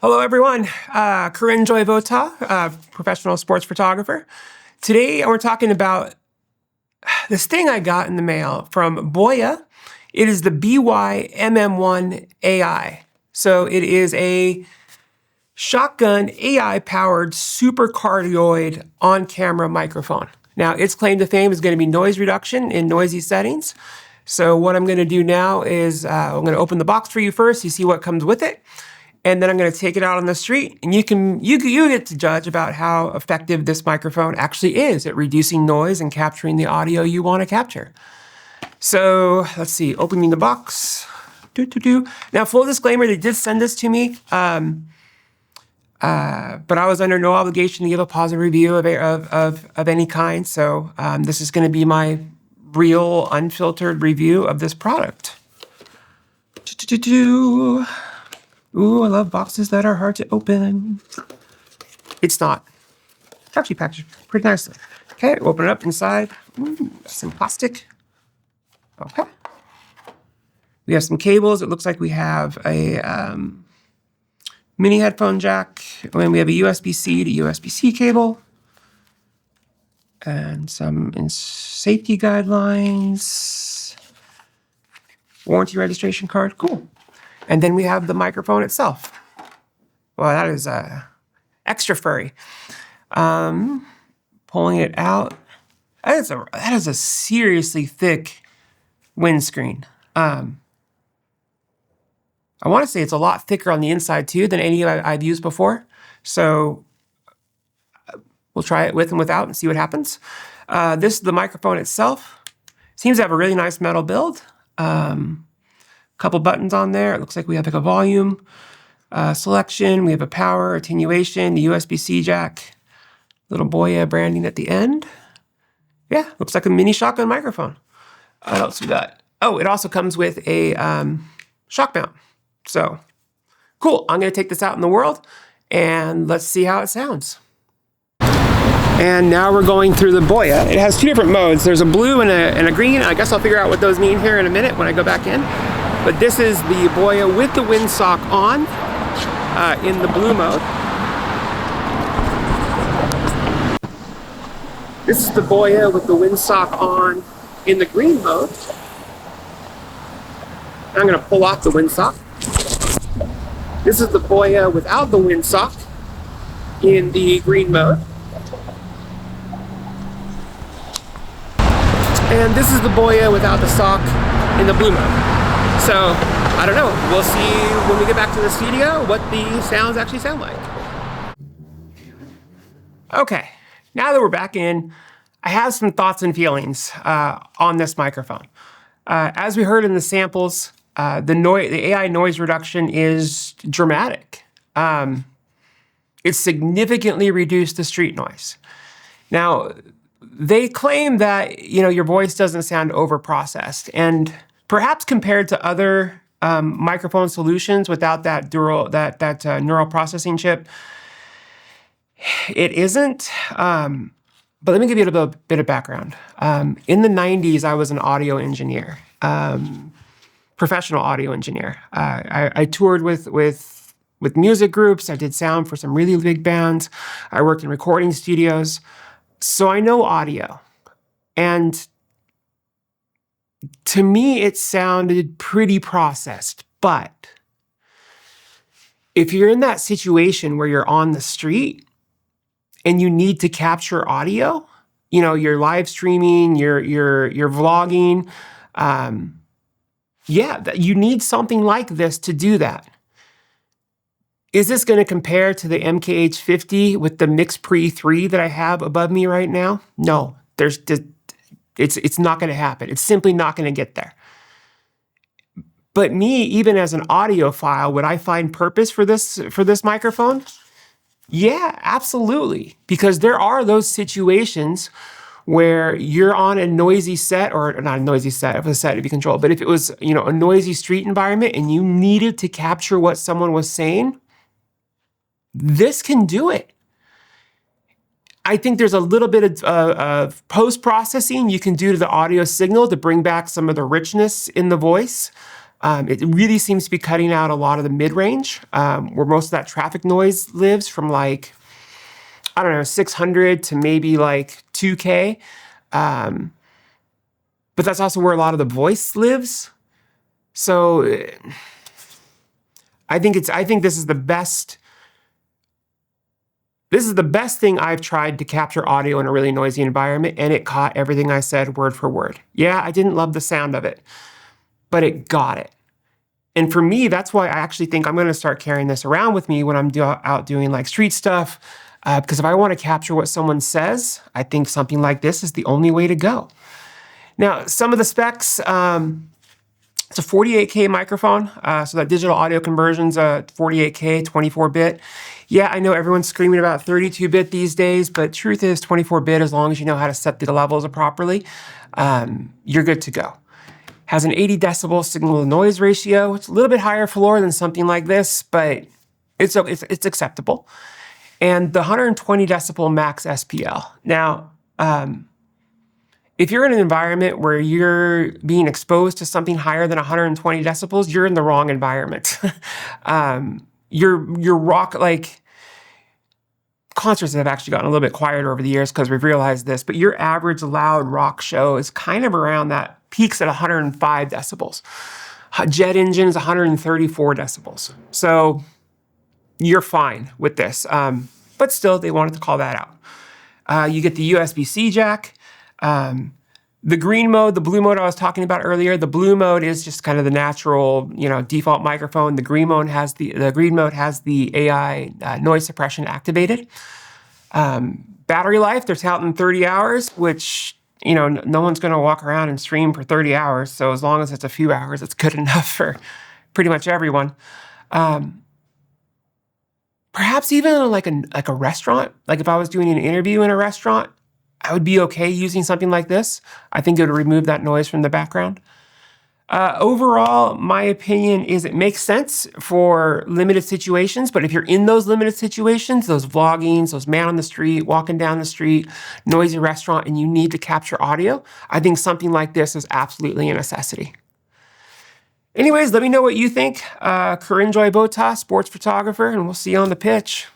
Hello, everyone. Corinne Joy Vota, professional sports photographer. Today, we're talking about this thing I got in the mail from BOYA. It is the BY-MM1 AI. So it is a shotgun AI-powered Supercardioid on-camera microphone. Now, its claim to fame is going to be noise reduction in noisy settings. So what I'm going to do now is I'm going to open the box for you first. You see what comes with it. And then I'm going to take it out on the street, and you get to judge about how effective this microphone actually is at reducing noise and capturing the audio you want to capture. So let's see, opening the box. Now, full disclaimer, they did send this to me, but I was under no obligation to give a positive review of any kind. So this is going to be my real unfiltered review of this product. Ooh, I love boxes that are hard to open. It's not. It's actually packaged pretty nicely. Okay, open it up inside. Ooh, some plastic. Okay. We have some cables. It looks like we have a mini headphone jack. And we have a USB-C to USB-C cable. And some safety guidelines. Warranty registration card. Cool. And then we have the microphone itself. Well, that is extra furry. Pulling it out. That is a seriously thick windscreen. I want to say it's a lot thicker on the inside too than any I've used before. So we'll try it with and without and see what happens. This is the microphone itself. Seems to have a really nice metal build. Couple buttons on there. It looks like we have like a volume selection. We have a power, attenuation, the USB-C jack, little BOYA branding at the end. Yeah, looks like a mini shotgun microphone. What else we got? Oh, it also comes with a shock mount. So cool. I'm going to take this out in the world and let's see how it sounds. And now we're going through the BOYA. It has two different modes. There's a blue and a green. I guess I'll figure out what those mean here in a minute when I go back in. But this is the BOYA with the windsock on in the blue mode. This is the BOYA with the windsock on in the green mode. I'm going to pull off the windsock. This is the BOYA without the windsock in the green mode. And this is the BOYA without the sock in the blue mode. So, I don't know. We'll see when we get back to the studio what the sounds actually sound like. Okay, now that we're back in, I have some thoughts and feelings on this microphone. As we heard in the samples, the AI noise reduction is dramatic. It significantly reduced the street noise. Now, they claim that your voice doesn't sound over-processed, and perhaps compared to other microphone solutions without that neural processing chip, it isn't. But let me give you a bit of background. In the 90s, I was an audio engineer, professional audio engineer. I toured with music groups. I did sound for some really big bands. I worked in recording studios. So I know audio. And to me, it sounded pretty processed. But if you're in that situation where you're on the street and you need to capture audio, you're live streaming, you're vlogging, you need something like this to do that. Is this going to compare to the MKH50 with the Mix Pre 3 that I have above me right now? No, it's not going to happen. It's simply not going to get there. But me, even as an audiophile, would I find purpose for this microphone? Yeah, absolutely. Because there are those situations where you're on a noisy set, or not a noisy set, if it was a set to be controlled, but if it was a noisy street environment and you needed to capture what someone was saying, this can do it. I think there's a little bit of post-processing you can do to the audio signal to bring back some of the richness in the voice. It really seems to be cutting out a lot of the mid-range, where most of that traffic noise lives, from like, I don't know, 600 to maybe like 2K. But that's also where a lot of the voice lives. So I think this is the best. This is the best thing I've tried to capture audio in a really noisy environment, and it caught everything I said word for word. Yeah, I didn't love the sound of it, but it got it. And for me, that's why I actually think I'm going to start carrying this around with me when I'm out doing like street stuff. Because if I want to capture what someone says, I think something like this is the only way to go. Now, some of the specs, it's a 48K microphone. So that digital audio conversion's a 48K, 24-bit. Yeah, I know everyone's screaming about 32-bit these days, but truth is 24-bit, as long as you know how to set the levels properly, you're good to go. Has an 80 decibel signal to noise ratio. It's a little bit higher floor than something like this, but it's acceptable. And the 120 decibel max SPL. Now, if you're in an environment where you're being exposed to something higher than 120 decibels, you're in the wrong environment. Your rock, like, concerts have actually gotten a little bit quieter over the years because we've realized this, but your average loud rock show is kind of around that, peaks at 105 decibels. Jet engines, 134 decibels. So you're fine with this. But still, they wanted to call that out. You get the USB-C jack. The green mode, the blue mode I was talking about earlier, the blue mode is just kind of the natural, default microphone. The green mode has the AI noise suppression activated. Battery life, they're touting 30 hours, which, no one's going to walk around and stream for 30 hours. So as long as it's a few hours, it's good enough for pretty much everyone. Perhaps even like a restaurant, like if I was doing an interview in a restaurant, I would be okay using something like this. I think it would remove that noise from the background. Overall, my opinion is it makes sense for limited situations, but if you're in those limited situations, those vloggings, those man on the street, walking down the street, noisy restaurant, and you need to capture audio, I think something like this is absolutely a necessity. Anyways, let me know what you think. Karinjoy Bota, sports photographer, and we'll see you on the pitch.